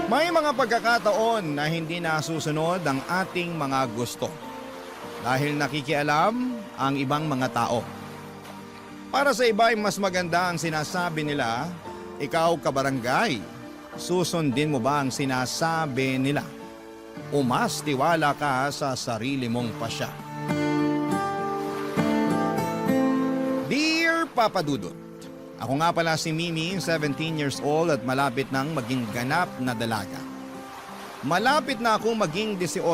May mga pagkakataon na hindi nasusunod ang ating mga gusto dahil nakikialam ang ibang mga tao. Para sa iba ay mas maganda ang sinasabi nila, ikaw kabarangay, susundin mo ba ang sinasabi nila? O mas tiwala ka sa sarili mong pasya? Dear Papa Dudut, ako nga pala si Mimi, 17 years old at malapit nang maging ganap na dalaga. Malapit na akong maging 18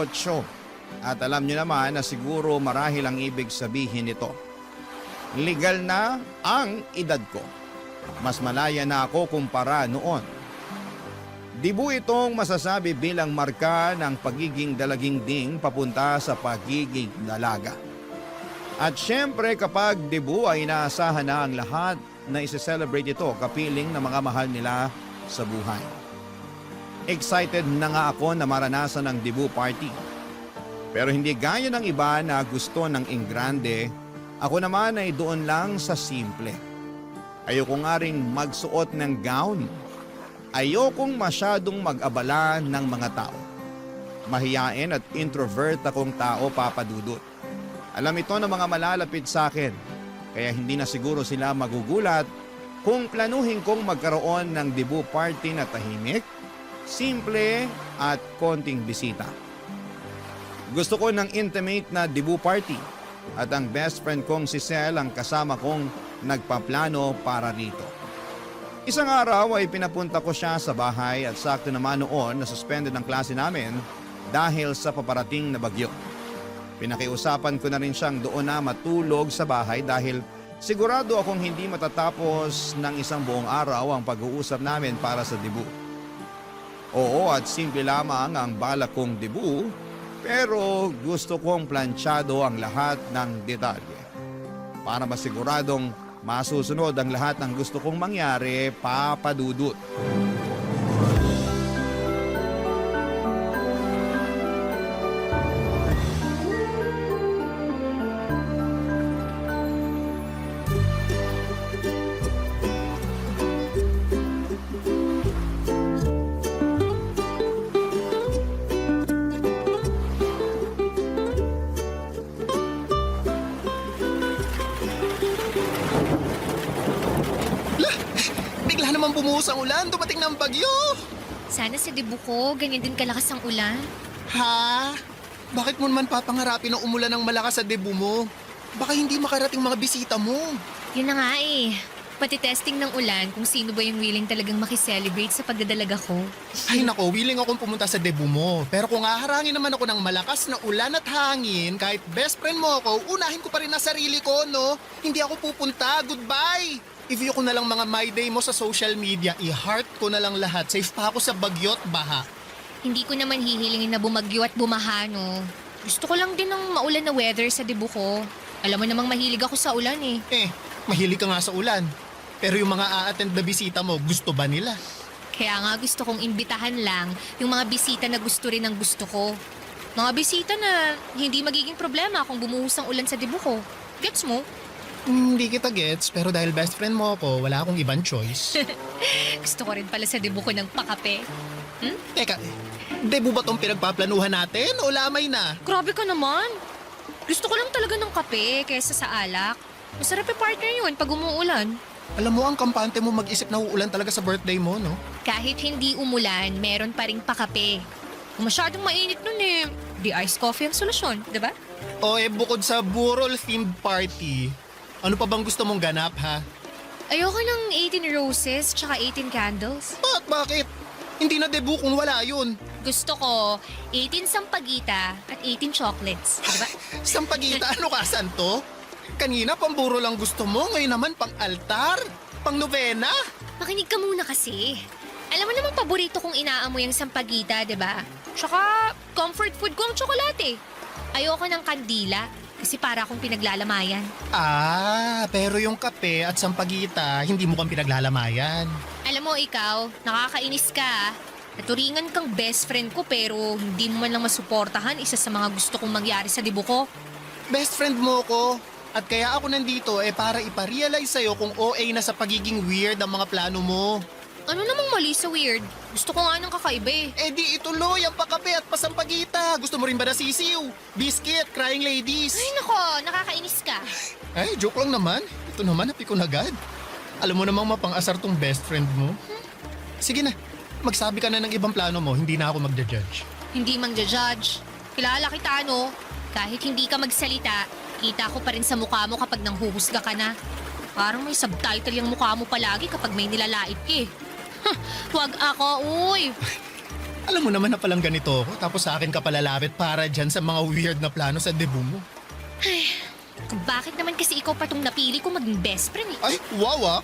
at alam niyo naman na siguro marahil ang ibig sabihin nito. Legal na ang edad ko. Mas malaya na ako kumpara noon. Dibu itong masasabi bilang marka ng pagiging dalaginding papunta sa pagiging dalaga. At syempre kapag dibu ay inaasahan na ang lahat na isi-celebrate ito kapiling ng mga mahal nila sa buhay. Excited na nga ako na maranasan ang debut party. Pero hindi gaya ng iba na gusto ng ingrande, ako naman ay doon lang sa simple. Ayoko nga rin magsuot ng gown. Ayokong masyadong mag-abala ng mga tao. Mahiyain at introvert akong tao, Papa Dudut. Alam ito ng mga malalapit sa akin. Kaya hindi na siguro sila magugulat kung planuhin kong magkaroon ng debut party na tahimik, simple at konting bisita. Gusto ko ng intimate na debut party at ang best friend kong si Sel ang kasama kong nagpaplano para rito. Isang araw ay pinapunta ko siya sa bahay at sakto naman noon na suspended ang klase namin dahil sa paparating na bagyo. Pinakiusapan ko na rin siyang doon na matulog sa bahay dahil sigurado akong hindi matatapos ng isang buong araw ang pag-uusap namin para sa debut. Oo, at simple lamang ang balak kong debut, pero gusto kong planchado ang lahat ng detalye. Para masiguradong masusunod ang lahat ng gusto kong mangyari, Papa Dudut. Bigla naman bumuhos ang ulan, dumating na ang bagyo. Sana sa debut ko, ganyan din kalakas ang ulan. Ha? Bakit mo naman papangarapin na umulan ng malakas sa debut mo? Baka hindi makarating mga bisita mo. Yun na nga eh. Pati testing ng ulan kung sino ba yung willing talagang makiselebrate sa pagdadalaga ko. Ay nako, willing akong pumunta sa debut mo. Pero kung haharangin naman ako ng malakas na ulan at hangin, kahit best friend mo ako, unahin ko pa rin ang sarili ko, no? Hindi ako pupunta, goodbye! I-view ko na lang mga my day mo sa social media, i-heart ko na lang lahat. Safe pa ako sa bagyo at baha. Hindi ko naman hihilingin na bumagyo at bumaha, no? Gusto ko lang din ng maulan na weather sa debut ko. Alam mo namang mahilig ako sa ulan eh. Mahilig ka nga sa ulan. Pero yung mga a-attend na bisita mo, gusto ba nila? Kaya nga gusto kong imbitahan lang yung mga bisita na gusto rin ng gusto ko. Mga bisita na hindi magiging problema kung bumuhos ang ulan sa debut ko. Gets mo? Hindi kita gets, pero dahil best friend mo ako, wala akong ibang choice. Gusto ko rin pala sa debut ko ng pakape. Teka, debut ba tong pinagpaplanuhan natin o lamay na? Grabe ka naman. Gusto ko lang talaga ng kape kaysa sa alak. Masarap yung partner yun pag umuulan. Alam mo, ang kampante mo mag-isip na uulan talaga sa birthday mo, no? Kahit hindi umulan, meron pa ring pakape. Kung masyadong mainit nun eh, di iced coffee ang solusyon, di ba? O bukod sa burol-themed party, ano pa bang gusto mong ganap, ha? Ayoko ng 18 roses tsaka 18 candles. Bakit? Hindi na debut kung wala yun. Gusto ko 18 sampagita at 18 chocolates, di ba? Sampagita, ano ka, santo? Kanina pamburo lang gusto mo, ngayon naman pang altar, pang novena. Makinig ka muna kasi. Alam mo naman paborito kong inaamoy ang sampagita, di ba? Tsaka comfort food ko ang tsokolate. Ayoko ng kandila kasi para akong pinaglalamayan. Pero yung kape at sampagita, hindi mo kang pinaglalamayan. Alam mo ikaw, nakakainis ka. Naturingan kang best friend ko pero hindi mo man lang masuportahan isa sa mga gusto kong mangyari sa debut ko. Best friend mo ko. At kaya ako nandito para iparealize sa'yo kung OA na sa pagiging weird ang mga plano mo. Ano namang mali sa weird? Gusto ko nga ng kakaiba eh. Eh di ituloy ang pakape at pasampagita. Gusto mo rin ba na sisiw? Biscuit, crying ladies. Ay nako, nakakainis ka. Ay, joke lang naman. Ito naman, napikon agad. Alam mo namang mapang-asar tong best friend mo. Sige na, magsabi ka na ng ibang plano mo, hindi na ako magja-judge. Hindi mangja-judge. Kilala kita no? Kahit hindi ka magsalita, kita ko pa rin sa mukha mo kapag nanghuhusga ka na. Parang may subtitle yung mukha mo palagi kapag may nilalait ka eh. Huwag ako, uy! Alam mo naman na palang ganito ako, tapos sa akin ka palalapit para dyan sa mga weird na plano sa debut mo. Bakit naman kasi ikaw pa tong napili ko maging best friend eh? Ay, wow ah!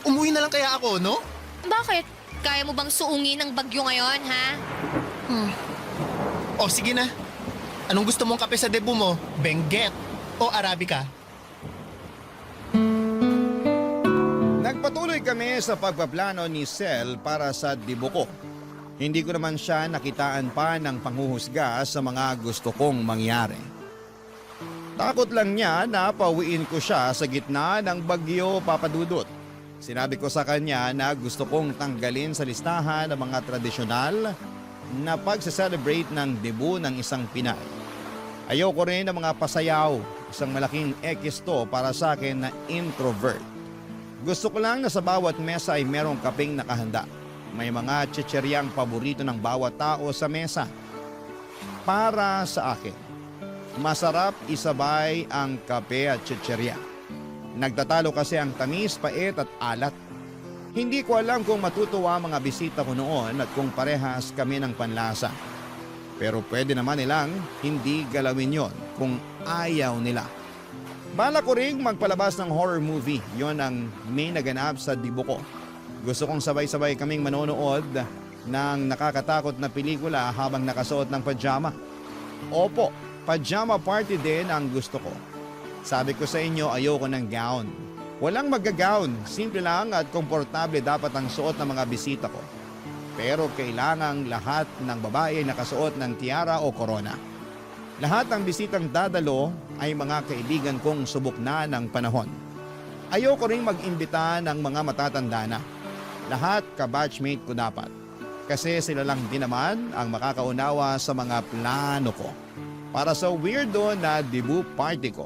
Umuwi na lang kaya ako, no? Bakit? Kaya mo bang suungin ng bagyo ngayon, ha? O sige na. Anong gusto mong kape sa debut mo? Benguet o Arabica? Nagpatuloy kami sa pagpaplano ni Sel para sa dibuko. Hindi ko naman siya nakitaan pa ng panghuhusga sa mga gusto kong mangyari. Takot lang niya na pauwiin ko siya sa gitna ng bagyo papadudot. Sinabi ko sa kanya na gusto kong tanggalin sa listahan ang mga tradisyonal na pagse-celebrate ng debut ng isang Pinay. Ayoko rin ng mga pasayaw, isang malaking X to para sa akin na introvert. Gusto ko lang na sa bawat mesa ay merong kapeng nakahanda. May mga chicheryang paborito ng bawat tao sa mesa. Para sa akin, masarap isabay ang kape at chicherya. Nagtatalo kasi ang tamis, pait at alat. Hindi ko alam kung matutuwa ang mga bisita ko noon at kung parehas kami ng panlasa. Pero pwede naman nilang hindi galawin yon kung ayaw nila. Bala ko ring magpalabas ng horror movie. Yon ang may naganap sa dibo ko. Gusto kong sabay-sabay kaming manonood ng nakakatakot na pelikula habang nakasuot ng pajama. Opo, pajama party din ang gusto ko. Sabi ko sa inyo, ayoko ng gown. Walang magga-gown, simple lang at komportable dapat ang suot ng mga bisita ko. Pero kailangang lahat ng babae ay nakasuot ng tiara o korona. Lahat ng bisitang dadalo ay mga kaibigan kong subok na ng panahon. Ayoko ring mag-imbita ng mga matatanda na. Lahat ka-batchmate ko dapat. Kasi sila lang din naman ang makakaunawa sa mga plano ko. Para sa weirdo na debut party ko.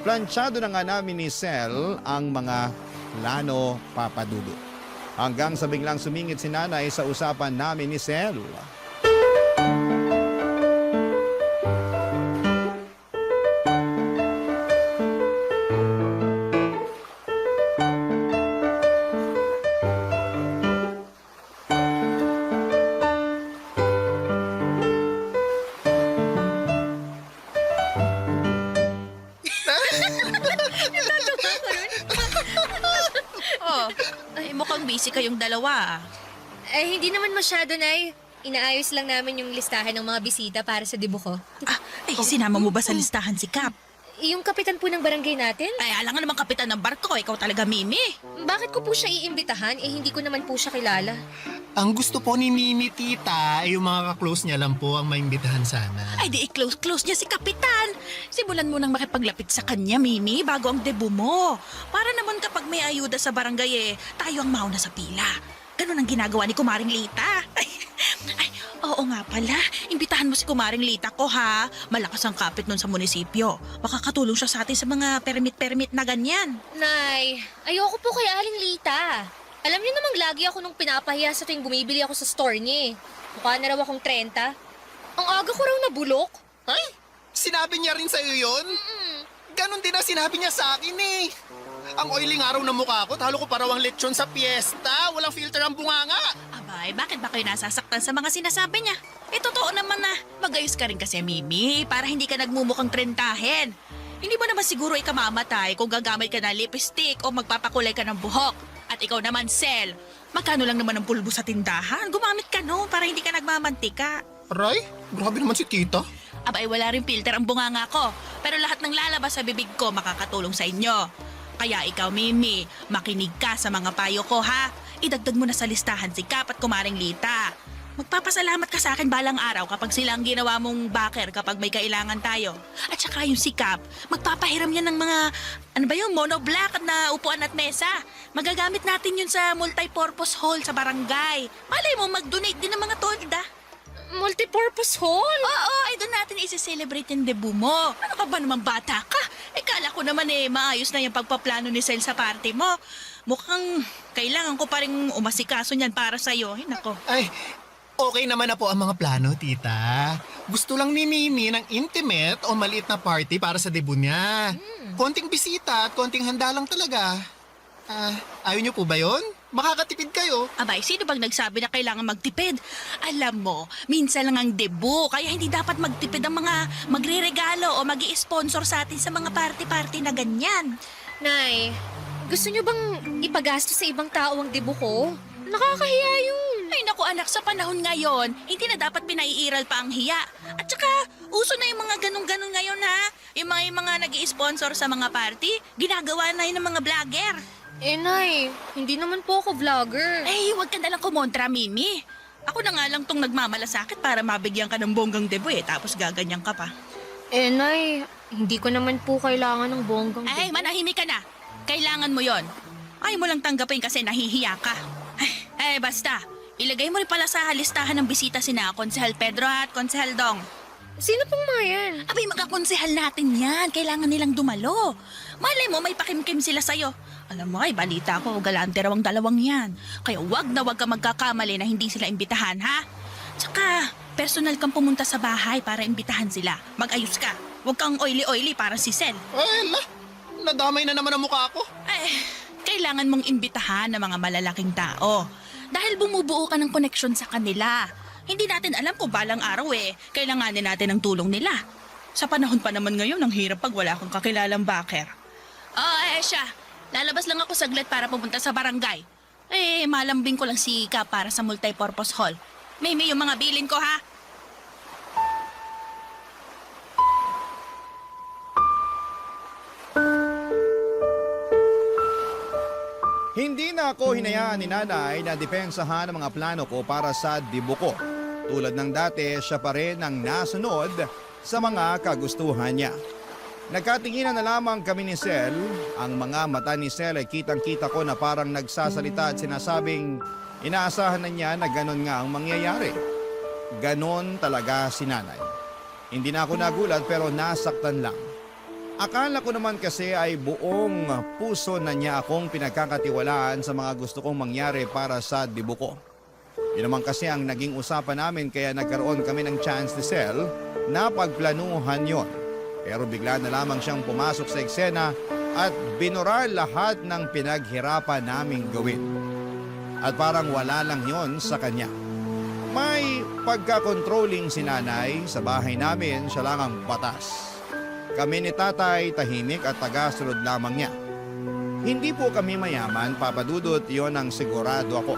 Planchado na nga namin ni Sel ang mga plano papadudo. Hanggang sa biglang sumingit si nanay sa usapan namin ni Sel. Oh, ay, mukhang busy kayong dalawa. Eh, hindi naman masyado, Nay. Inaayos lang namin yung listahan ng mga bisita para sa dibo ko. Sinama mo ba sa listahan si Cap? Yung kapitan po ng barangay natin? Ay, alam nga naman kapitan ng barko, ikaw talaga, Mimi. Bakit ko po siya iimbitahan? Eh, hindi ko naman po siya kilala. Ang gusto po ni Mimi Tita ay yung mga kaklose niya lang po ang maimbitahan sana. Ay, di i-close niya si kapitan. Simulan mo nang makipaglapit sa kanya, Mimi, bago ang debut mo. Para naman kapag may ayuda sa barangay tayo ang mauna sa pila. Ganun ang ginagawa ni Kumaring Lita. Ay, oo nga pala. Imbitahan mo si Kumaring Lita ko, ha? Malakas ang kapit nun sa munisipyo. Makakatulong siya sa atin sa mga permit-permit na ganyan. Nay, ayoko po kay Aling Lita. Alam niyo namang lagi ako nung pinapahiya sa tuwing bumibili ako sa store niya eh. Mukha na raw akong 30. Ang aga ko raw nabulok. Ay, sinabi niya rin sa'yo yun? Ganon din ang sinabi niya sa akin eh. Ang oily nga raw ng mukha ko, talo ko pa raw ang lechon sa piyesta. Walang filter ang bunganga. Abay, bakit ba kayo nasasaktan sa mga sinasabi niya? Totoo naman na magayos ka rin kasi, Mimi, para hindi ka nagmumukhang trentahin. Hindi mo naman siguro ikamamatay kung gagamit ka ng lipstick o magpapakulay ka ng buhok. At ikaw naman, Sel, magkano lang naman ang pulbo sa tindahan? Gumamit ka no, para hindi ka nagmamantika. Aray, grabe naman si Tita. Abay, wala rin filter ang bunganga ko. Pero lahat ng lalabas sa bibig ko makakatulong sa inyo. Kaya ikaw, Mimi, makinig ka sa mga payo ko, ha? Idagdag mo na sa listahan si Cap at Kumaring Lita. magpapasalamat ka sa akin balang araw kapag sila ang ginawa mong backer kapag may kailangan tayo. At saka yung si Cap, magpapahiram yan ng mga, monoblock na upuan at mesa. Magagamit natin yun sa multipurpose hall sa barangay. Malay mo, mag-donate din ng mga tolda. Multipurpose hall? Oo, ay doon natin isi-celebrate yung debut mo. Ano ka ba naman, bata ka? Kala ko naman maayos na yung pagpaplano ni Sel sa party mo. Mukhang kailangan ko pa rin umasikaso niyan para sa'yo. Ay, nako. Ay, okay naman na po ang mga plano, tita. Gusto lang ni Mimi ng intimate o maliit na party para sa debut niya. Konting bisita at konting handa lang talaga. Ayaw niyo po ba yun? Makakatipid kayo. Abay, sino bang nagsabi na kailangan magtipid? Alam mo, minsan lang ang debut, kaya hindi dapat magtipid ang mga magre-regalo o mag-i-sponsor sa atin sa mga party-party na ganyan. Nay, gusto niyo bang ipagastos sa ibang tao ang debut ko? Nakakahiya yun. Ay naku anak, sa panahon ngayon, hindi na dapat pinaiiral pa ang hiya. At saka, uso na yung mga ganun-ganun ngayon ha. Yung mga nag-i-sponsor sa mga party, ginagawa na yun ng mga vlogger. Nay, hindi naman po ako vlogger. Ay, huwag ka nalang kumontra, Mimi. Ako na nga lang tong nagmamalasakit para mabigyan ka ng bonggang debut tapos gaganyan ka pa. Nay, hindi ko naman po kailangan ng bonggang Ay, debut. manahimik ka na. Kailangan mo yon. Ay mo lang tanggapin kasi nahihiya ka. Ay, basta. Ilagay mo rin pala sa listahan ng bisita sina Konsehal Pedro at Konsehal Dong. Sino pong mga yan? Abay, magkakonsehal natin yan. Kailangan nilang dumalo. Malay mo, may pakimkim sila sa'yo. Alam mo, ay balita ko, galante raw ang dalawang yan. Kaya wag na wag ka magkakamali na hindi sila imbitahan, ha? Tsaka, personal kang pumunta sa bahay para imbitahan sila. Mag-ayos ka. Huwag kang oily-oily para si Sel. Ay, nadamay na naman ang mukha ko. Ay, kailangan mong imbitahan ng mga malalaking tao. Dahil bumubuo ka ng koneksyon sa kanila. Hindi natin alam kung balang araw kailanganin natin ang tulong nila. Sa panahon pa naman ngayon, ang hirap pag wala kang kakilalang backer. Siya. Lalabas lang ako saglit para pumunta sa barangay. Malambing ko lang si Ika para sa multipurpose hall. May yung mga bilin ko, ha? Hindi na ako hinayaan ni nanay na depensahan ang mga plano ko para sa debut ko. Tulad ng dati, siya pa rin ang nasunod sa mga kagustuhan niya. Nagkatinginan na lamang kami ni Sel. Ang mga mata ni Sel ay kitang-kita ko na parang nagsasalita at sinasabing inaasahan na niya na ganon nga ang mangyayari. Ganon talaga si nanay. Hindi na ako nagulat pero nasaktan lang. Akala ko naman kasi ay buong puso na niya akong pinagkakatiwalaan sa mga gusto kong mangyari para sa debut ko. Yun naman kasi ang naging usapan namin kaya nagkaroon kami ng chance ni Sel na pagplanuhan yon. Pero bigla na lamang siyang pumasok sa eksena at binura lahat ng pinaghirapan naming gawin. At parang wala lang yon sa kanya. May pagka-controlling si nanay, sa bahay namin siya lang ang batas. Kami ni tatay tahimik at tagasunod lamang niya. Hindi po kami mayaman, papadudot, yon ang sigurado ako.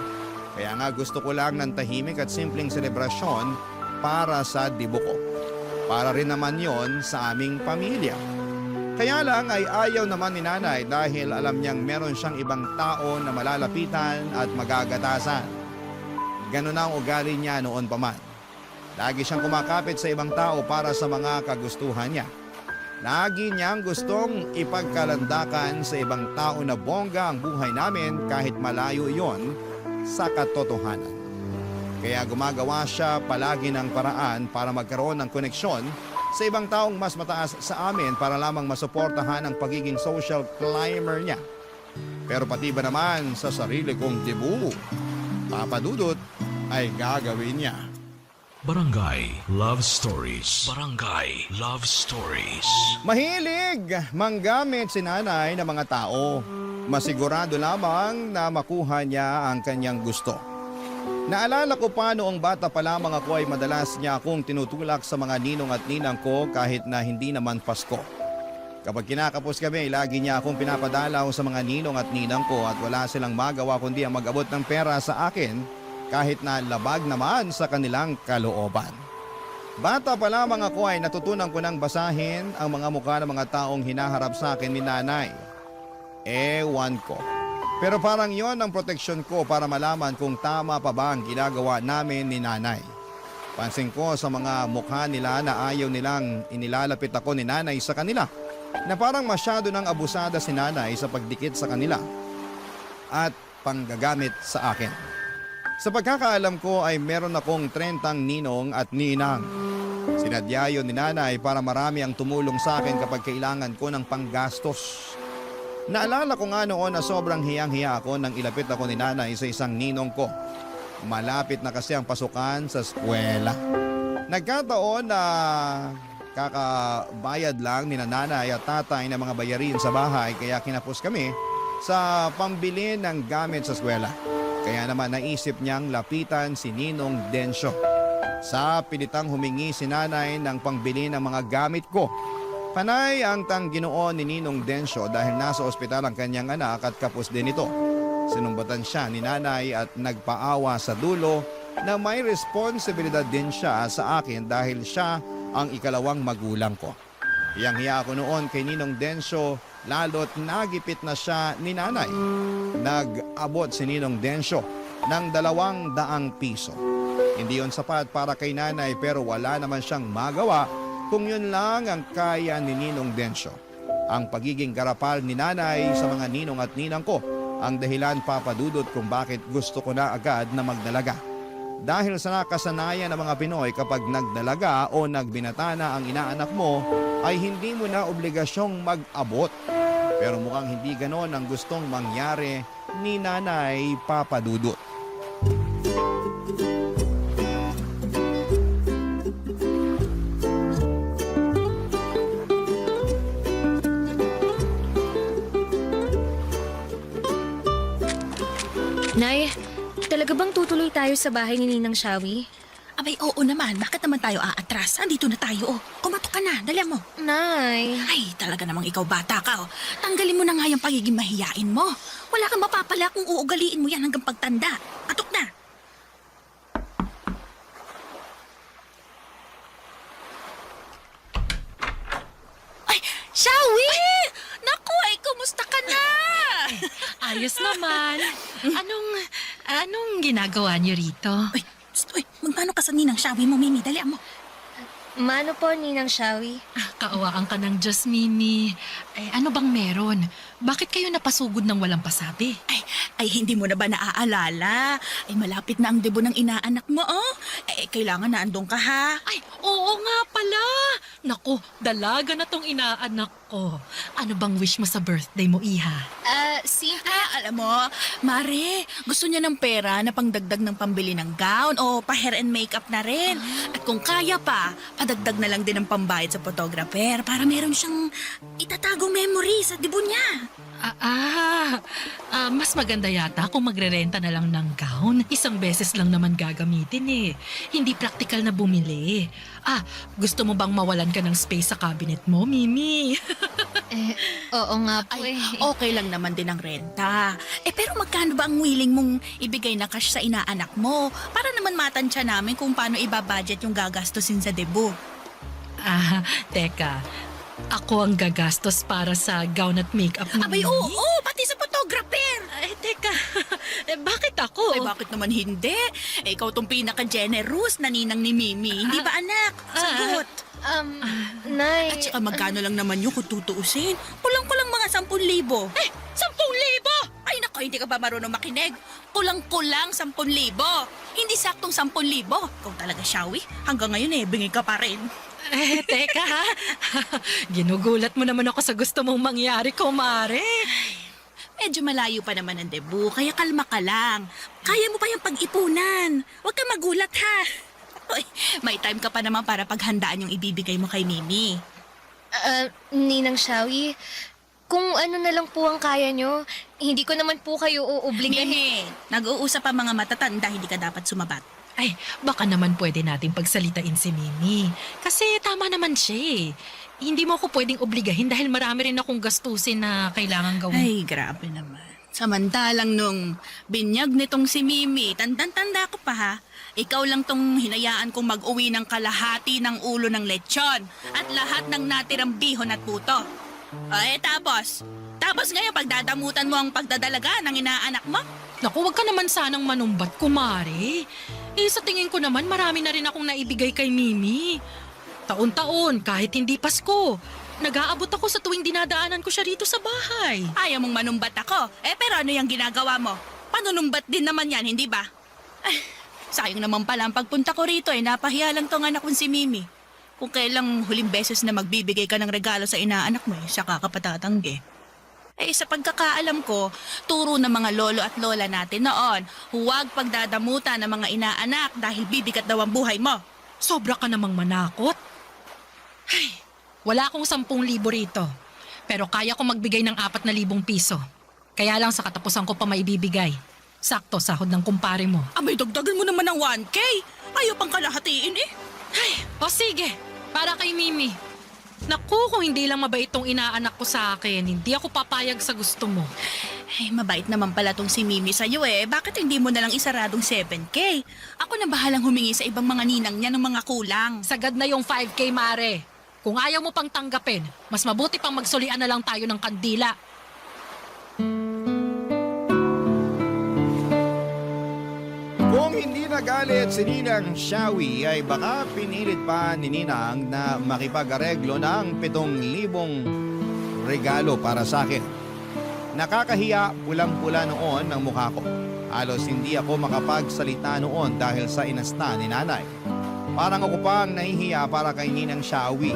Kaya nga gusto ko lang ng tahimik at simpleng selebrasyon para sa debut ko. Para rin naman yon sa aming pamilya. Kaya lang ay ayaw naman ni nanay dahil alam niyang meron siyang ibang tao na malalapitan at magagatasan. Ganon ang ugali niya noon pa man. Lagi siyang kumakapit sa ibang tao para sa mga kagustuhan niya. Lagi niyang gustong ipagkalandakan sa ibang tao na bongga ang buhay namin kahit malayo iyon sa katotohanan. Kaya gumagawa siya palagi ng paraan para magkaroon ng koneksyon sa ibang taong mas mataas sa amin para lamang masuportahan ang pagiging social climber niya. Pero pati ba naman sa sarili kong debut, papadudot ay gagawin niya. Barangay Love Stories. Barangay Love Stories. Mahilig manggamit si nanay ng mga tao. Masigurado lamang na makuha niya ang kanyang gusto. Naalala ko pa noong bata pa lamang ako ay madalas niya akong tinutulak sa mga ninong at ninang ko kahit na hindi naman Pasko. Kapag kinakapos kami, lagi niya akong pinapadalaw sa mga ninong at ninang ko at wala silang magawa kundi ang mag-abot ng pera sa akin kahit na labag naman sa kanilang kalooban. Bata pa lamang ako ay natutunan ko ng basahin ang mga mukha ng mga taong hinaharap sa akin ni nanay. Ewan ko. Pero parang yon ang proteksyon ko para malaman kung tama pa ba ang ginagawa namin ni nanay. Pansin ko sa mga mukha nila na ayaw nilang inilalapit ako ni nanay sa kanila, na parang masyado nang abusada si nanay sa pagdikit sa kanila at panggagamit sa akin. Sa pagkakaalam ko ay meron akong 30 ninong at ninang. Sinadya yun ni nanay para marami ang tumulong sa akin kapag kailangan ko ng panggastos. Naalala ko nga noon na sobrang hiyang-hiya ako nang ilapit ako ni nanay sa isang ninong ko. Malapit na kasi ang pasukan sa eskwela. Nagkataon na kakabayad lang ni nanay at tatay ng mga bayarin sa bahay kaya kinapos kami sa pambili ng gamit sa eskwela. Kaya naman naisip niyang lapitan si Ninong Densyo. Sa pilitang humingi si nanay ng pangbili ng mga gamit ko. Panay ang tangginoon ni Ninong Densyo dahil nasa ospital ang kanyang anak at kapos din ito. Sinumbatan siya ni nanay at nagpaawa sa dulo na may responsibilidad din siya sa akin dahil siya ang ikalawang magulang ko. Hiyang-hiya ako noon kay Ninong Densyo lalo't nagipit na siya ni nanay. Nag-abot si Ninong Densyo ng 200 piso. Hindi yon sapat para kay nanay pero wala naman siyang magawa kung yun lang ang kaya ni Ninong Densyo. Ang pagiging garapal ni nanay sa mga ninong at ninang ko ang dahilan papadudot kung bakit gusto ko na agad na magdalaga. Dahil sa nakasanayan ng mga Pinoy kapag nagdalaga o nagbinata na ang inaanak mo ay hindi mo na obligasyong mag-abot. Pero mukhang hindi ganon ang gustong mangyari ni Nanay Papadudot. Nay, talaga bang tutuloy tayo sa bahay ni Ninang Shawi? Abay, oo naman. Bakit naman tayo aatras? Andito na tayo, oh. Kumatok ka na. Dali mo. Nay. Ay, talaga namang ikaw bata ka, oh. Tanggalin mo na nga yung pagiging mahiyain mo. Wala kang mapapala kung uugaliin mo yan hanggang pagtanda. Katok na. Ay, Shawi! Naku, ay, kumusta ka na? Ayos naman. Anong ginagawa niyo rito? Uy, magmano ka sa ninang Shawi mo, Mimi. Dali mo. Mano po, Ninang Shawi? Kaawaan ka ng Diyos, Mimi. Ano bang meron? Bakit kayo napasugod ng walang pasabi? Ay, hindi mo na ba naaalala? Ay, malapit na ang debo ng inaanak mo, oh. Kailangan na andong ka, ha? Ay, oo nga pala. Naku, dalaga na tong inaanak ko. Ano bang wish mo sa birthday mo, Iha? Simple. Alam mo, Mare, gusto niya ng pera na pangdagdag ng pambili ng gown o pa-hair and makeup na rin. At kung kaya pa, padagdag na lang din ng pambayad sa photographer para meron siyang itatagong memory sa debo niya. Mas maganda yata kung magre-renta na lang ng gown. Isang beses lang naman gagamitin eh. Hindi practical na bumili. Gusto mo bang mawalan ka ng space sa cabinet mo, Mimi? Oo nga po Ay, okay lang naman din ang renta. Pero magkano ba ang willing mong ibigay na cash sa inaanak mo? Para naman matansya namin kung paano ibabudget yung gagastusin sa debo. Teka. Ako ang gagastos para sa gown at makeup ni Abay, Mimi? oo, pati sa photographer. Teka. Bakit ako? Ay, bakit naman hindi? Ikaw tong pinaka-generous na ninang ni Mimi. Hindi ba, anak? Sagot. Nay. At saka magkano lang naman yun kung tutuusin? Kulang-kulang mga 10,000. 10,000? Ay, naku, hindi ka ba marunong makinig? Kulang-kulang 10,000. Hindi saktong 10,000. Ikaw talaga, Shawi. Hanggang ngayon bingi ka pa rin. Teka ha. Ginugulat mo naman ako sa gusto mong mangyari, kumare. Medyo malayo pa naman ang debut, kaya kalma ka lang. Kaya mo pa yung pag-ipunan. Huwag ka magulat, ha? Uy, may time ka pa naman para paghandaan yung ibibigay mo kay Mimi. Ninang Shawi, kung ano na lang po ang kaya nyo, hindi ko naman po kayo uubligahin. Mimi, nag-uusap ang mga matatanda, hindi ka dapat sumabat. Ay, baka naman pwede nating pagsalitain si Mimi. Kasi tama naman siya eh. Hindi mo ako pwedeng obligahin dahil marami rin akong gastusin na kailangan gawin. Ay, grabe naman. Samantalang nung binyag nitong si Mimi, tanda ko pa ha, ikaw lang tong hinayaan kong mag-uwi ng kalahati ng ulo ng lechon at lahat ng natirang bihon at puto. Tapos Tapos ngayon, pagdadamutan mo ang pagdadalaga ng inaanak mo? Naku, wag ka naman sanang manumbat, kumare. Sa tingin ko naman, marami na rin akong naibigay kay Mimi. Taon-taon, kahit hindi Pasko, nag-aabot ako sa tuwing dinadaanan ko siya rito sa bahay. Ayaw mong manumbat ako. Pero ano yung ginagawa mo? Panunumbat din naman yan, hindi ba? Sayang naman pala ang pagpunta ko rito napahiya lang tong anak kong si Mimi. Kung kailang huling beses na magbibigay ka ng regalo sa inaanak mo, saka ka patatanggi. Sa pagkakaalam ko, turo ng mga lolo at lola natin noon, huwag pagdadamutan ng mga inaanak dahil bibigat daw ang buhay mo. Sobra ka namang manakot. Ay, wala akong 10,000 rito. Pero kaya ko magbigay ng 4,000 piso. Kaya lang sa katapusan ko pa maibibigay. Sakto sahod ng kumpare mo. Abay, dagdagan mo naman ng 1K. Ayaw pang kalahatiin Ay, o sige, para kay Mimi. Naku, kung hindi lang mabait tong inaanak ko sa akin, hindi ako papayag sa gusto mo. Mabait naman pala tong si Mimi sa'yo Bakit hindi mo nalang isaradong 7K? Ako na bahalang humingi sa ibang mga ninang niya ng mga kulang. Sagad na yung 5K, Mare. Kung ayaw mo pang tanggapin, mas mabuti pang magsulian na lang tayo ng kandila. Kung hindi nagalit si Ninang Shawi ay baka pinilit pa ni Ninang na makipag-areglo ng 7,000 regalo para sa akin. Nakakahiya, pulang-pula noon ang mukha ko. Halos hindi ako makapagsalita noon dahil sa inasta ni nanay. Parang ako pang nahihiya para kay Ninang Shawi.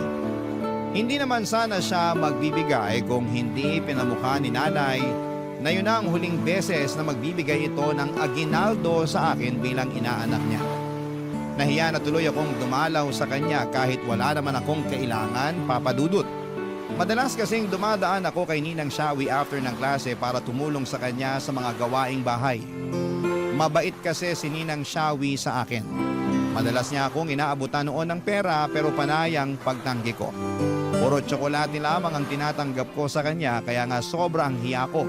Hindi naman sana siya magbibigay kung hindi pinamukha ni nanay na yun ang huling beses na magbibigay ito ng aginaldo sa akin bilang inaanak niya. Nahiya na tuloy akong dumalaw sa kanya kahit wala naman akong kailangan, Papa Dudut. Madalas kasing dumadaan ako kay Ninang Shawi after ng klase para tumulong sa kanya sa mga gawaing bahay. Mabait kasi si Ninang Shawi sa akin. Madalas niya akong inaabutan noon ng pera pero panayang pagtanggi ko. Puro tsokolate lamang ang tinatanggap ko sa kanya kaya nga sobrang hiya ko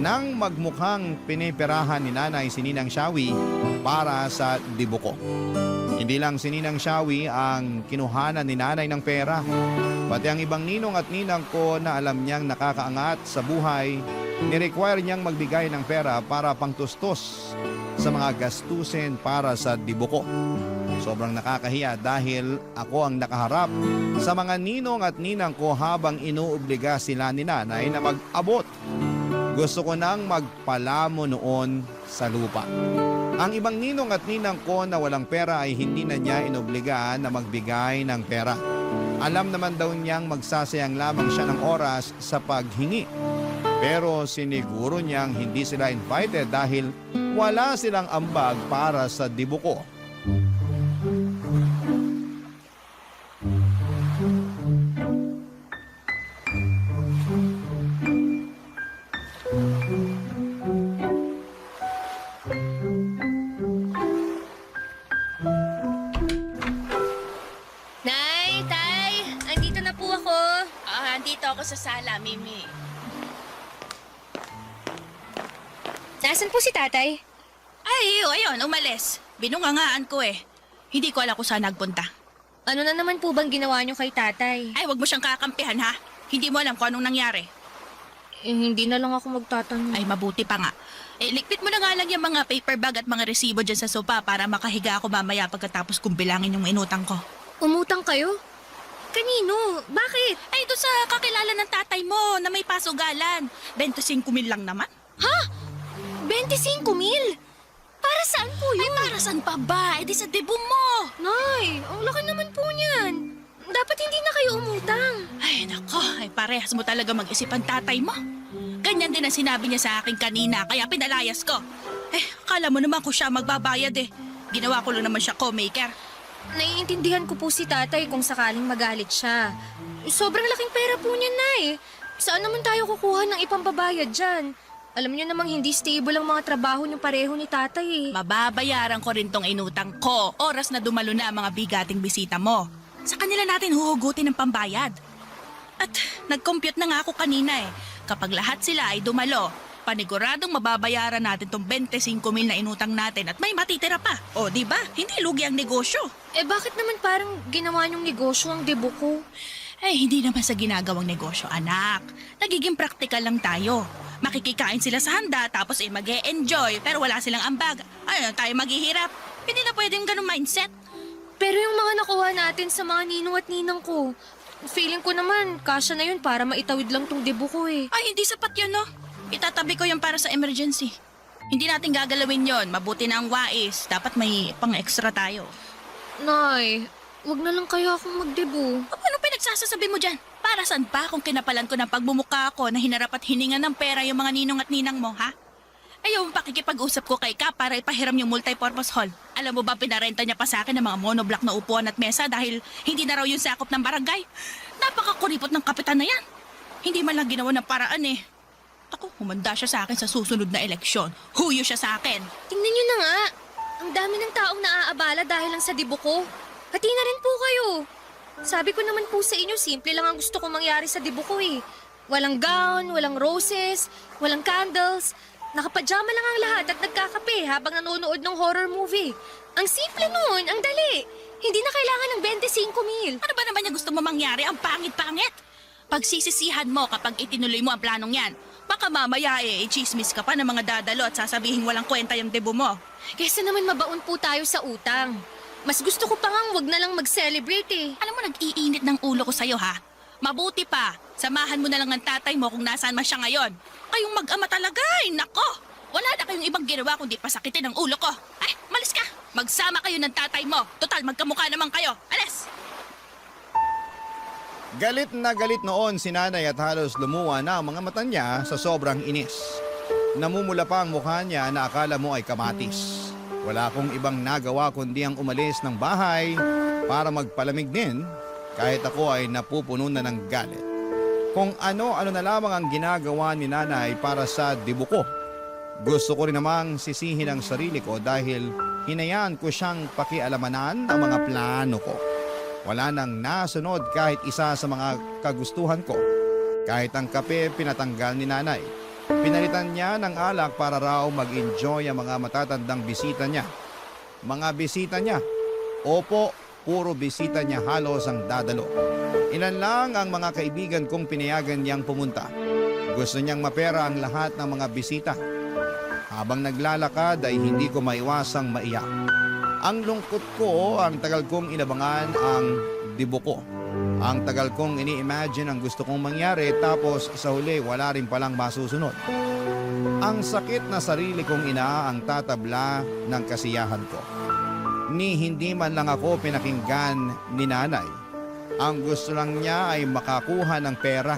nang magmukhang piniperahan ni nanay si Ninang Shawi para sa dibo ko. Hindi lang si Ninang Shawi ang kinuhanan ni nanay ng pera. Pati ang ibang ninong at ninang ko na alam niyang nakakaangat sa buhay, ni-require niyang magbigay ng pera para pangtustos sa mga gastusin para sa dibo ko. Sobrang nakakahiya dahil ako ang nakaharap sa mga ninong at ninang ko habang inuobliga sila ni nanay na mag-abot. Gusto ko nang magpalamo noon sa lupa. Ang ibang ninong at ninang ko na walang pera ay hindi na niya inobligaan na magbigay ng pera. Alam naman daw niyang magsasayang lamang siya ng oras sa paghingi. Pero siniguro niyang hindi sila invited dahil wala silang ambag para sa dibo ko. Nay, Tay, andito na po ako. Andito ako sa sala, Mimi. Nasaan po si Tatay? Ayun, umalis. Binungangaan ko Hindi ko alam kung saan nagpunta. Ano na naman po bang ginawa niyo kay Tatay? Wag mo siyang kakampihan, ha? Hindi mo alam kung anong nangyari. Hindi na lang ako magtatanong. Mabuti pa nga. Likpit mo na nga lang yung mga paper bag at mga resibo dyan sa sopa para makahiga ako mamaya pagkatapos kong bilangin yung inutang ko. Umutang kayo? Kanino? Bakit? Doon sa kakilala ng tatay mo na may pasugalan. 25,000 lang naman. 25,000? Para saan po yun? Para saan pa ba? Di sa debo mo. Nay, ang laki naman po niyan. Dapat hindi na kayo umutang. Nako, parehas mo talaga mag-isip ang tatay mo. Ganyan din ang sinabi niya sa akin kanina, kaya pinalayas ko. Akala mo naman ko siya magbabayad Ginawa ko lang naman siya co-maker. Naiintindihan ko po si Tatay kung sakaling magalit siya. Sobrang laking pera po niya, Nay. Saan naman tayo kukuha ng ipambabayad dyan? Alam niyo namang hindi stable ang mga trabaho niyo pareho ni Tatay Mababayaran ko rin tong inutang ko. Oras na dumalo na ang mga bigating bisita mo. Sa kanila natin huhugutin ng pambayad. At nag-compute na nga ako kanina Kapag lahat sila ay dumalo, paniguradong mababayaran natin tong 25,000 na inutang natin at may matitira pa. O, di ba? Hindi lugi ang negosyo. Bakit naman parang ginawa niyong negosyo ang debo ko? Hindi naman sa ginagawang negosyo, anak. Nagiging practical lang tayo. Makikikain sila sa handa tapos mag-e-enjoy pero wala silang ambag. Tayo maghihirap. Hindi na pwedeng ganun mindset. Pero yung mga nakuha natin sa mga ninong at ninang ko, feeling ko naman, kasya na yun para maitawid lang tong debo ko eh. Hindi sapat yun, no? Itatabi ko yun para sa emergency. Hindi natin gagalawin yon. Mabuti na ang wais. Dapat may pang-extra tayo. Nay, wag na lang kaya akong magdebo. Ano pinagsasasabi mo dyan? Para saan pa kung kinapalan ko ng pagbumuka ko na hinarap at hininga ng pera yung mga ninong at ninang mo, ha? Ayaw pakikipag-usap ko kay Kap para ipahiram yung multipurpose hall. Alam mo ba pinarenta niya pa sa akin ng mga monoblock na upuan at mesa dahil hindi na raw yung sakop ng barangay? Napakakuripot ng kapitan na yan. Hindi man lang ginawa ng paraan eh. Ako, humanda siya sa akin sa susunod na eleksyon. Huyo siya sa akin. Tingnan niyo na nga. Ang dami ng taong naaabala dahil lang sa debo ko. Hati na rin po kayo. Sabi ko naman po sa inyo, simple lang ang gusto kong mangyari sa debo ko eh. Walang gown, walang roses, walang candles. Nakapajama lang ang lahat at nagkakape habang nanonood ng horror movie. Ang simple nun, ang dali. Hindi na kailangan ng 25,000. Ano ba naman niya gusto mo mangyari? Ang pangit-pangit. Pagsisisihan mo kapag itinuloy mo ang planong yan. Baka mamaya chismis ka pa ng mga dadalo at sasabihin walang kwenta yung debo mo. Kesa naman mabaon po tayo sa utang. Mas gusto ko pa ngang wag na lang mag-celebrate eh. Alam mo, nag-iinit ng ulo ko sa'yo, ha? Mabuti pa, samahan mo na lang ng tatay mo kung nasaan man siya ngayon. Kayong mag-ama talaga, nako! Wala na kayong ibang ginawa kundi pasakitin ang ulo ko. Malis ka! Magsama kayo ng tatay mo. Total, magkamukha naman kayo. Alis! Galit na galit noon si nanay at halos lumuwa na ang mga mata niya sa sobrang inis. Namumula pa ang mukha niya na akala mo ay kamatis. Wala akong ibang nagawa kundi ang umalis ng bahay para magpalamig din kahit ako ay napupuno na ng galit. Kung ano-ano na lamang ang ginagawa ni nanay para sa dibo ko. Gusto ko rin namang sisihin ang sarili ko dahil hinayaan ko siyang pakialamanan ang mga plano ko. Wala nang nasunod kahit isa sa mga kagustuhan ko. Kahit ang kape pinatanggal ni nanay. Pinalitan niya ng alak para raw mag-enjoy ang mga matatandang bisita niya. Mga bisita niya. Opo, puro bisita niya halos ang dadalo. Ilan lang ang mga kaibigan kong pinayagan niyang pumunta. Gusto niyang mapera ang lahat ng mga bisita. Habang naglalakad ay hindi ko maiwasang maiyak. Ang lungkot ko, ang tagal kong inabangan ang dibo ko. Ang tagal kong ini-imagine ang gusto kong mangyari tapos sa huli wala rin palang masusunod. Ang sakit na sarili kong ina ang tatabla ng kasiyahan ko. Ni hindi man lang ako pinakinggan ni nanay. Ang gusto lang niya ay makakuha ng pera.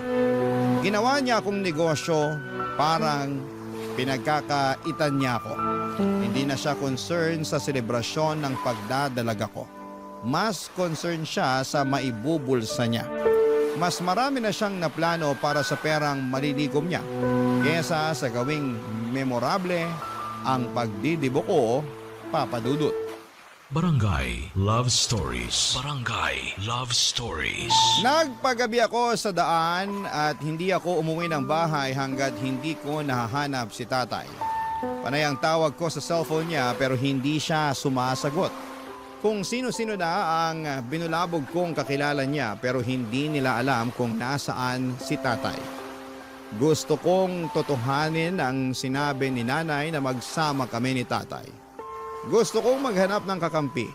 Ginawa niya akong negosyo, parang pinagkakaitan niya ako. Hindi na siya concerned sa selebrasyon ng pagdadalaga ko. Mas concerned siya sa maibubulsa niya. Mas marami na siyang naplano para sa perang malilikom niya kesa sa gawing memorable ang pagdidibo ko, Papa Dudut. Barangay Love Stories. Barangay Love Stories. Nagpagabi ako sa daan at hindi ako umuwi ng bahay hanggat hindi ko nahahanap si tatay. Panay ang tawag ko sa cellphone niya pero hindi siya sumasagot. Kung sino-sino na ang binulabog kong kakilala niya pero hindi nila alam kung nasaan si tatay. Gusto kong totohanin ang sinabi ni nanay na magsama kami ni tatay. Gusto kong maghanap ng kakampi.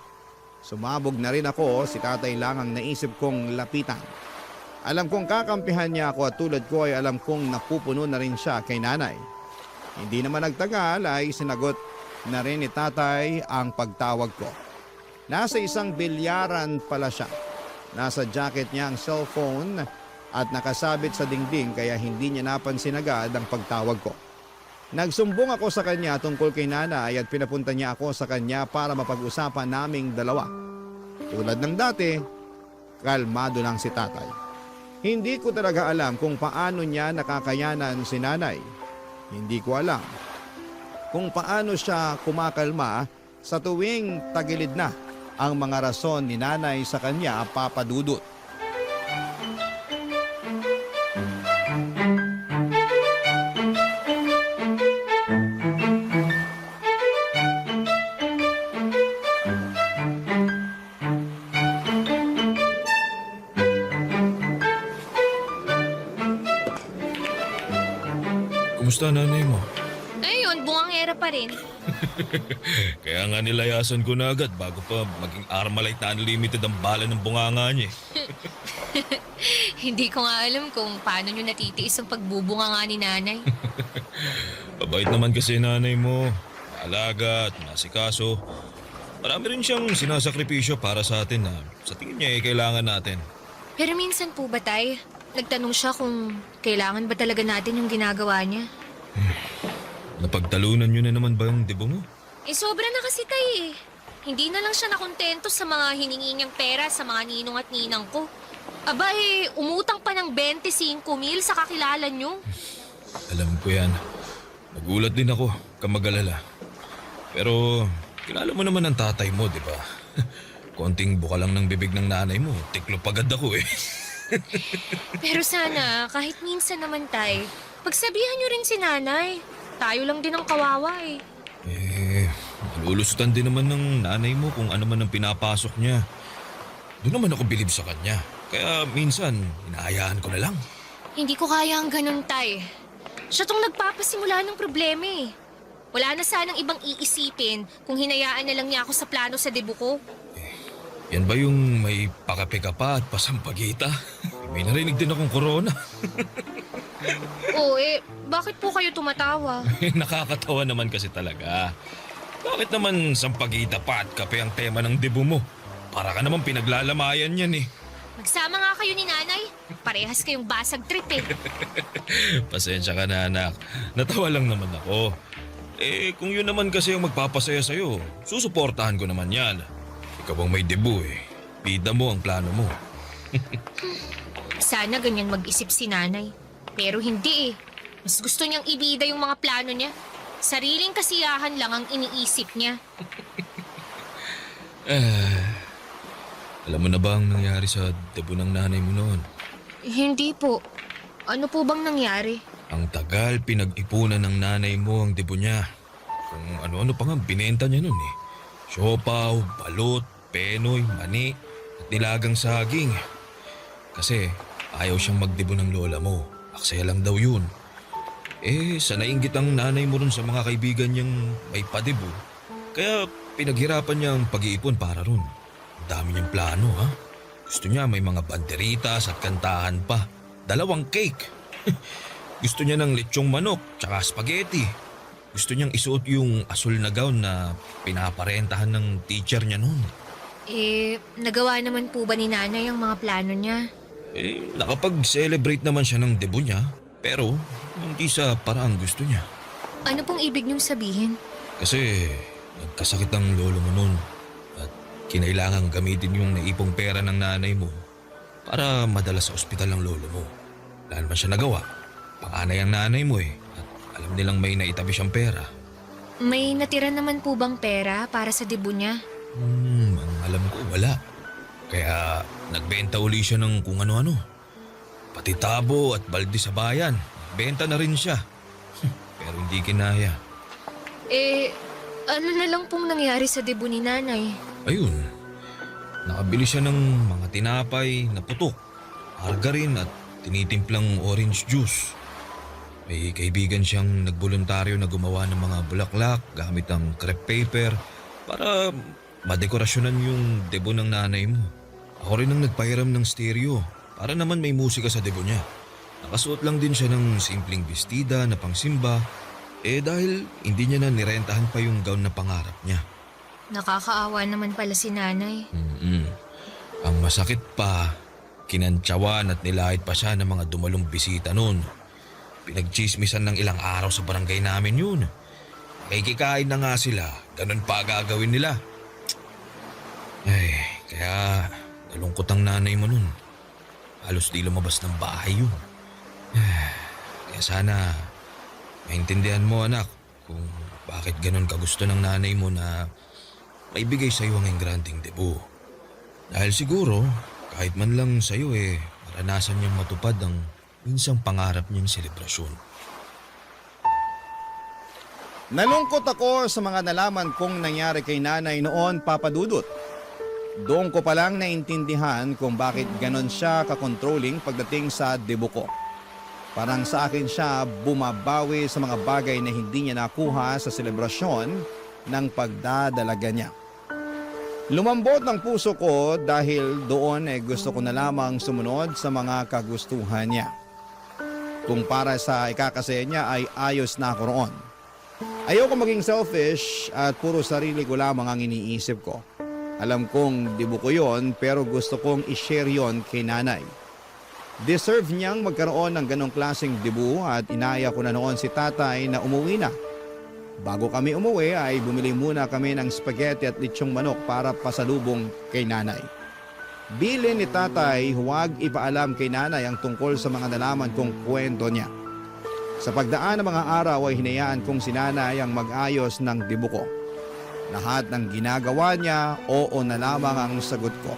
Sumabog na rin ako, si tatay lang ang naisip kong lapitan. Alam kong kakampihan niya ako at tulad ko ay alam kong napupuno na rin siya kay nanay. Hindi naman nagtagal ay sinagot na rin ni tatay ang pagtawag ko. Nasa isang bilyaran pala siya. Nasa jacket niya ang cellphone at nakasabit sa dingding kaya hindi niya napansin agad ang pagtawag ko. Nagsumbong ako sa kanya tungkol kay nanay at pinapunta niya ako sa kanya para mapag-usapan naming dalawa. Tulad ng dati, kalmado lang si tatay. Hindi ko talaga alam kung paano niya nakakayanan si nanay. Hindi ko alam kung paano siya kumakalma sa tuwing tagilid na ang mga rason ni nanay sa kanya, Papa Dudut. Kamusta nanay mo? Ayun, bungangera pa rin. Kaya nga nilayasan ko na agad bago pa maging Armalite na unlimited ang bala ng bunganga niya. Hindi ko nga alam kung paano nyo natitiis ang pagbubunga nga ni nanay. Mabait naman kasi nanay mo. Alaga at nasikaso. Marami rin siyang sinasakripisyo para sa atin na sa tingin niya kailangan natin. Pero minsan po ba, Tay? Nagtanong siya kung kailangan ba talaga natin yung ginagawa niya. Napagtalunan niyo na naman ba yung debo mo? Sobra na kasi, Tay eh. Hindi na lang siya nakontento sa mga hiningi niyang pera sa mga ninong at ninang ko. Aba umutang pa ng 25,000 sa kakilala niyo. Alam ko yan. Nagulat din ako, kamagalala. Pero kilala mo naman ang tatay mo, di ba? Konting buka lang ng bibig ng nanay mo, tiklop agad ako eh. Pero sana, kahit minsan naman, Tay, pagsabihan niyo rin si nanay. Tayo lang din ang kawawa eh. Nalulusutan din naman ng nanay mo kung ano man ang pinapasok niya. Doon naman ako bilib sa kanya. Kaya minsan, hinahayaan ko na lang. Hindi ko kaya ang ganun, Tay. Siya tong nagpapasimula ng problema eh. Wala na sanang ibang iisipin kung hinayaan na lang niya ako sa plano sa debut ko. Yan ba yung may pakape ka pa at pasampagita? May narinig din akong corona. Bakit po kayo tumatawa? Nakakatawa naman kasi talaga. Bakit naman sampagita pa at kape ang tema ng debut mo? Para ka naman pinaglalamayan yan eh. Magsama nga kayo ni nanay. Parehas kayong basag trip eh. Pasensya ka na anak. Natawa lang naman ako. Kung yun naman kasi ang magpapasaya sa'yo, susuportahan ko naman yan. Ikaw ang may debut eh. Bida mo ang plano mo. Sana ganyan mag-isip si nanay. Pero hindi eh. Mas gusto niyang ibida yung mga plano niya. Sariling kasiyahan lang ang iniisip niya. Alam mo na ba ang nangyari sa debut ng nanay mo noon? Hindi po. Ano po bang nangyari? Ang tagal pinag-ipunan ng nanay mo ang debut niya. Kung ano-ano pa nga binenta niya noon eh. Siopaw, balot, penoy, mani, at nilagang saging. Kasi ayaw siyang magdebut ng lola mo. Aksaya lang daw yun. Sa nainggit ang nanay mo ron sa mga kaibigan niyang may padebo. Kaya pinaghirapan niya ang pag-iipon para ron. Ang dami niyang plano ha. Gusto niya may mga banderitas at kantahan pa. 2 cake. Gusto niya ng lechong manok tsaka spaghetti. Gusto niyang isuot yung asul na gown na pinaparentahan ng teacher niya noon. Nagawa naman po ba ni nanay ang mga plano niya? Nakapag-celebrate naman siya ng debut niya. Pero hindi sa paraang gusto niya. Ano pong ibig niyong sabihin? Kasi nagkasakit ang lolo mo noon. At kinailangang gamitin yung naipong pera ng nanay mo para madala sa ospital ng lolo mo. Wala naman siya nagawa. Panganay ang nanay mo eh. At alam nilang may naitabi siyang pera. May natira naman po bang pera para sa debut niya? Ang alam ko wala. Kaya nagbenta uli siya ng kung ano-ano. Pati tabo at balde sa bayan. Benta na rin siya. Pero hindi kinaya. Ano na lang pong nangyari sa debut ni nanay? Ayun. Nakabili siya ng mga tinapay na putok, margarin at tinitimplang orange juice. May kaibigan siyang nagboluntaryo na gumawa ng mga bulaklak gamit ang crepe paper para madekorasyonan yung debut ng nanay mo. Ako rin ang nagpahiram ng stereo para naman may musika sa debut niya. Nakasuot lang din siya ng simpleng bestida na pangsimba dahil hindi niya na nirentahan pa yung gown na pangarap niya. Nakakaawa naman pala si nanay. Ang masakit pa, kinantsawan at nilahit pa siya ng mga dumalong bisita noon. Pinagchismisan ng ilang araw sa barangay namin yun. Nakikikain na nga sila, ganun pa gagawin nila. Kaya nalungkot ang nanay mo nun. Halos di lumabas ng bahay yun. Kaya sana maintindihan mo anak kung bakit ganun kagusto ng nanay mo na maibigay sa'yo ang engranding debut. Dahil siguro kahit man lang sa'yo maranasan niyang matupad ang minsang pangarap niyang selebrasyon. Nalungkot ako sa mga nalaman kong nangyari kay nanay noon, Papa Dudut. Doon ko palang naintindihan kung bakit ganon siya kakontrolling pagdating sa debut ko. Parang sa akin siya bumabawi sa mga bagay na hindi niya nakuha sa selebrasyon ng pagdadalaga niya. Lumambot ang puso ko dahil doon gusto ko na lamang sumunod sa mga kagustuhan niya. Kung para sa ikakasaya niya ay ayos na ako roon. Ayoko maging selfish at puro sarili ko lamang ang iniisip ko. Alam kong dibo ko yon pero gusto kong i-share yon kay nanay. Deserve niyang magkaroon ng ganong klaseng dibu at inaya ko na noon si tatay na umuwi na. Bago kami umuwi ay bumili muna kami ng spaghetti at lechong manok para pasalubong kay nanay. Bilin ni tatay huwag ipaalam kay nanay ang tungkol sa mga nalaman kong kwento niya. Sa pagdaan ng mga araw ay hinayaan kong si nanay ang mag-ayos ng dibu ko. Lahat ng ginagawa niya, oo na lamang ang sagot ko.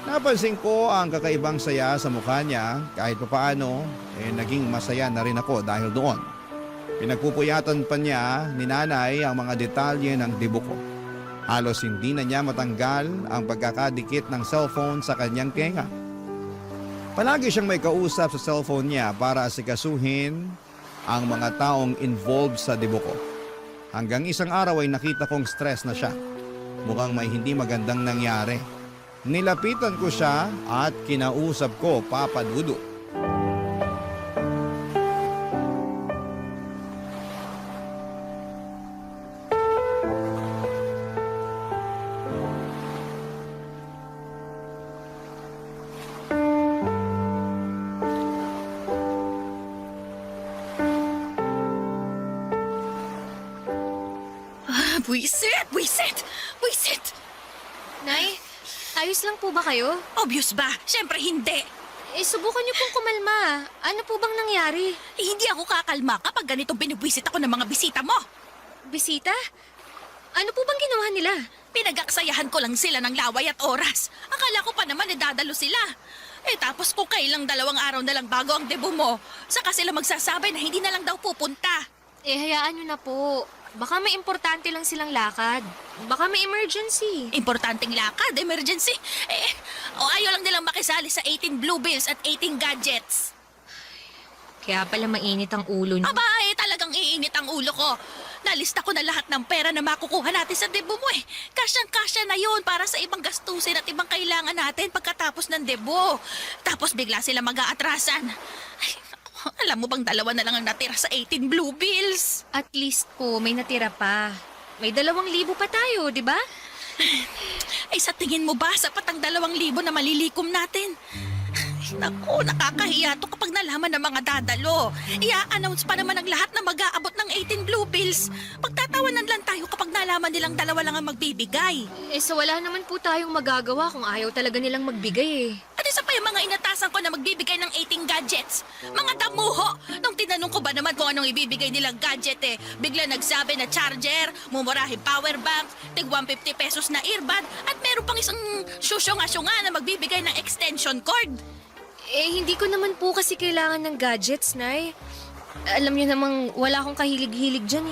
Napansin ko ang kakaibang saya sa mukha niya kahit papaano naging masaya na rin ako dahil doon. Pinagpupuyatan pa niya ni nanay ang mga detalye ng dibu ko. Halos hindi na niya matanggal ang pagkakadikit ng cellphone sa kanyang tenga. Palagi siyang may kausap sa cellphone niya para asikasuhin ang mga taong involved sa dibu ko. Hanggang isang araw ay nakita kong stress na siya. Mukhang may hindi magandang nangyari. Nilapitan ko siya at kinausap ko, Papa Dudu. Buisit! Buisit! Buisit! Nay, ayos lang po ba kayo? Obvious ba? Siyempre hindi. Subukan niyo pong kumalma. Ano po bang nangyari? Hindi ako kakalma kapag ganito binibwisit ako ng mga bisita mo. Bisita? Ano po bang ginawa nila? Pinagaksayahan ko lang sila ng laway at oras. Akala ko pa naman dadalo sila. Tapos kung kailang 2 araw na lang bago ang debut mo, saka sila magsasabi na hindi na lang daw pupunta. Hayaan niyo na po. Baka may importante lang silang lakad. Baka may emergency. Importanteng lakad, emergency. Ayaw lang nilang makisali sa 18 Blue Bills at 18 Gadgets. Kaya pala mainit ang ulo niyo. Talagang iinit ang ulo ko. Nalista ko na lahat ng pera na makukuha natin sa debut mo Kasyang-kasya na yun para sa ibang gastusin at ibang kailangan natin pagkatapos ng debut. Tapos bigla sila mag-aatrasan. Alam mo bang 2 na lang ang natira sa 18 Blue Bills? At least po, may natira pa. May 2,000 pa tayo, di ba? Sa tingin mo ba sapat ang 2,000 na malilikom natin? Naku, nakakahiya to kapag nalaman ng mga dadalo. I-announce pa naman ang lahat na mag-aabot ng 18 Blue Bills. Pagtatawanan lang tayo kapag nalaman nilang 2 lang ang magbibigay. So wala naman po tayong magagawa kung ayaw talaga nilang magbigay At isa pa yung mga inatasan ko na magbibigay ng 18 gadgets. Mga damuho! Nung tinanong ko ba naman kung anong ibibigay nilang gadget bigla nagsabi na charger, mumurahing power bank, tig 150 pesos na earbud, at meron pang isang syusyonga-syunga na magbibigay ng extension cord. Hindi ko naman po kasi kailangan ng gadgets, Nay. Alam niyo namang wala akong kahilig-hilig dyan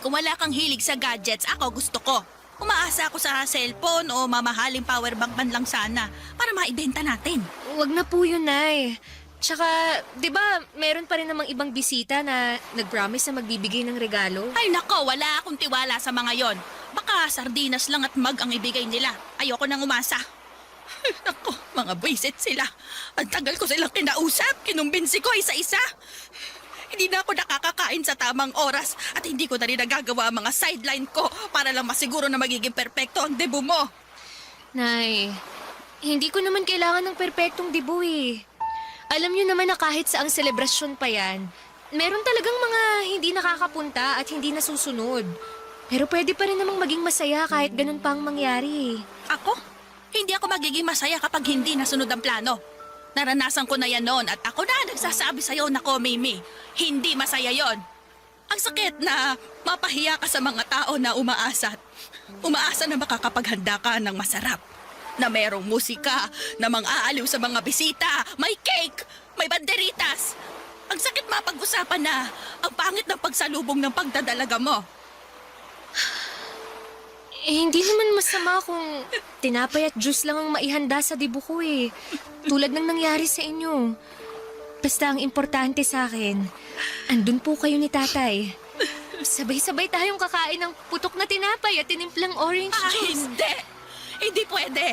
Kung wala kang hilig sa gadgets, ako gusto ko. Umaasa ako sa cellphone o mamahaling power bank man lang sana para maibenta natin. Wag na po yun, Nay. Tsaka, di ba, meron pa rin namang ibang bisita na nag-promise na magbibigay ng regalo? Ay nako, wala akong tiwala sa mga yon. Baka sardinas lang at mag ang ibigay nila. Ayoko nang umasa. Ay, nako, mga buwisit sila. Ang tagal ko silang kinausap, kinumbinsi ko isa-isa. Hindi na ako nakakakain sa tamang oras at hindi ko na rin nagagawa ang mga sideline ko para lang masiguro na magiging perpekto ang debut mo. Nay, hindi ko naman kailangan ng perpektong dibu Alam niyo naman na kahit saang selebrasyon pa yan, meron talagang mga hindi nakakapunta at hindi nasusunod. Pero pwede pa rin namang maging masaya kahit ganun pa ang mangyari Ako? Hindi ako magiging masaya kapag hindi nasunod ang plano. Naranasan ko na yan noon at ako na nagsasabi sa'yo na ko, Mimi, hindi masaya yon. Ang sakit na mapahiya ka sa mga tao na umaasa na makakapaghanda ka ng masarap. Na merong musika, na mang-aaliw sa mga bisita, may cake, may banderitas. Ang sakit mapag-usapan na ang pangit ng pagsalubong ng pagdadalaga mo. Hindi naman masama kung tinapay at juice lang ang maihanda sa dibu ko Tulad ng nangyari sa inyo. Basta ang importante sa akin, andun po kayo ni tatay. Sabay-sabay tayong kakain ng putok na tinapay at tinimplang orange juice. Hindi! Hindi pwede!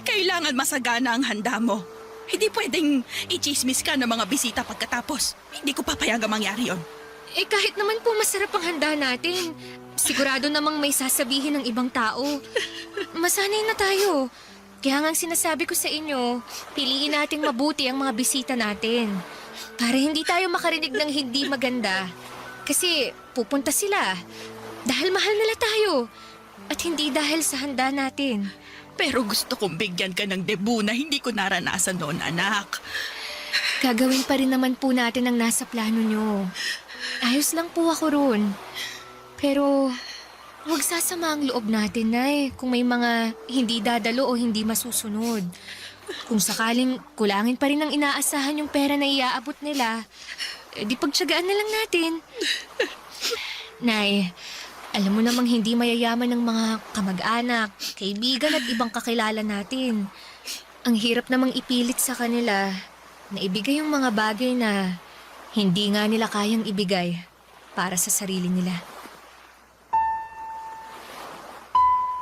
Kailangan masagana ang handa mo. Hindi pwedeng i-chismis ka ng mga bisita pagkatapos. Hindi ko papayagang mangyari yon. Eh kahit naman po masarap ang handa natin, sigurado namang may sasabihin ng ibang tao. Masanay na tayo. Kaya nga ang sinasabi ko sa inyo, piliin nating mabuti ang mga bisita natin. Para hindi tayo makarinig ng hindi maganda. Kasi pupunta sila. Dahil mahal nila tayo. At hindi dahil sa handa natin. Pero gusto kong bigyan ka ng debut na hindi ko naranasan noon, anak. Gagawin pa rin naman po natin ang nasa plano nyo. Ayos lang po ako ron. Pero huwag sasama ang loob natin, Nay, kung may mga hindi dadalo o hindi masusunod. Kung sakaling kulangin pa rin ang inaasahan yung pera na iaabot nila, di pagtsagaan na lang natin. Nay, alam mo namang hindi mayayaman ng mga kamag-anak, kaibigan at ibang kakilala natin. Ang hirap namang ipilit sa kanila na ibigay yung mga bagay na hindi nga nila kayang ibigay para sa sarili nila.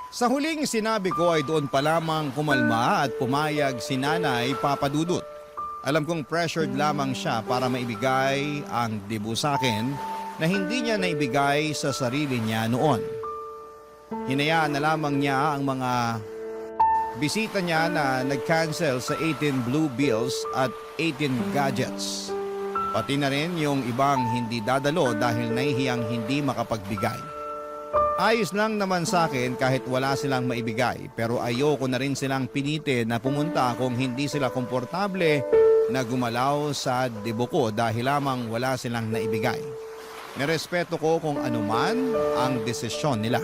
Sa huling sinabi ko ay doon pa lamang kumalma at pumayag si Nanay Papadudut. Alam kong pressured lamang siya para maibigay ang debut sa akin na hindi niya naibigay sa sarili niya noon. Hinayaan na lamang niya ang mga bisita niya na nag-cancel sa 18 blue bills at 18 gadgets. Pati na rin yung ibang hindi dadalo dahil nahihiyang hindi makapagbigay. Ayos lang naman sa akin kahit wala silang maibigay pero ayoko na rin silang pinitin na pumunta kung hindi sila komportable na gumalaw sa debut ko dahil lamang wala silang naibigay. Nirespeto ko kung anuman ang desisyon nila.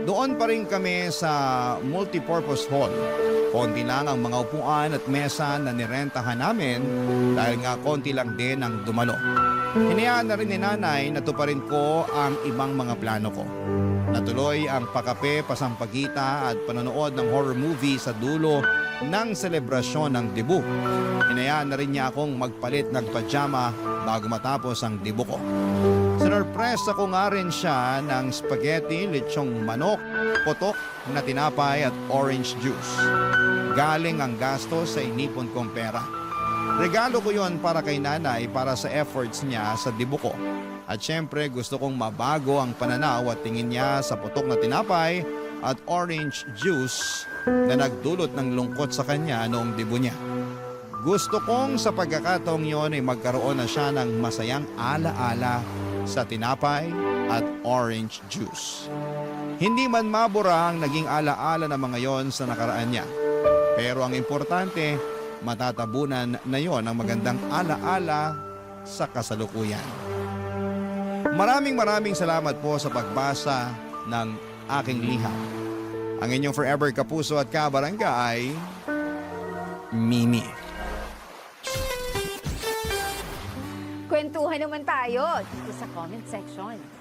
Doon pa rin kami sa multipurpose hall. Konti lang ang mga upuan at mesa na nirentahan namin dahil nga konti lang din ang dumalo. Hinayaan na rin ni Nanay na tuparin ko ang ibang mga plano ko. Natuloy ang pakape, pasampagita at panonood ng horror movie sa dulo ng selebrasyon ng debut. Hinayaan na rin niya akong magpalit ng pajama bago matapos ang debut ko. Sinurpresa ko nga rin siya ng spaghetti, lechong manok, potok na tinapay at orange juice. Galing ang gasto sa inipon kong pera. Regalo ko yon para kay Nanay para sa efforts niya sa debut ko. At syempre gusto kong mabago ang pananaw at tingin niya sa putok na tinapay at orange juice na nagdulot ng lungkot sa kanya noong debut niya. Gusto kong sa pagkakataong yon ay magkaroon na siya ng masayang alaala sa tinapay at orange juice. Hindi man mabura ang naging alaala ng mga yon sa nakaraan niya. Pero ang importante, matatabunan na yon ang magandang alaala sa kasalukuyan. Maraming salamat po sa pagbasa ng aking liham. Ang inyong forever kapuso at kabarangay, Mimi. Kwentuhan naman tayo dito sa comment section.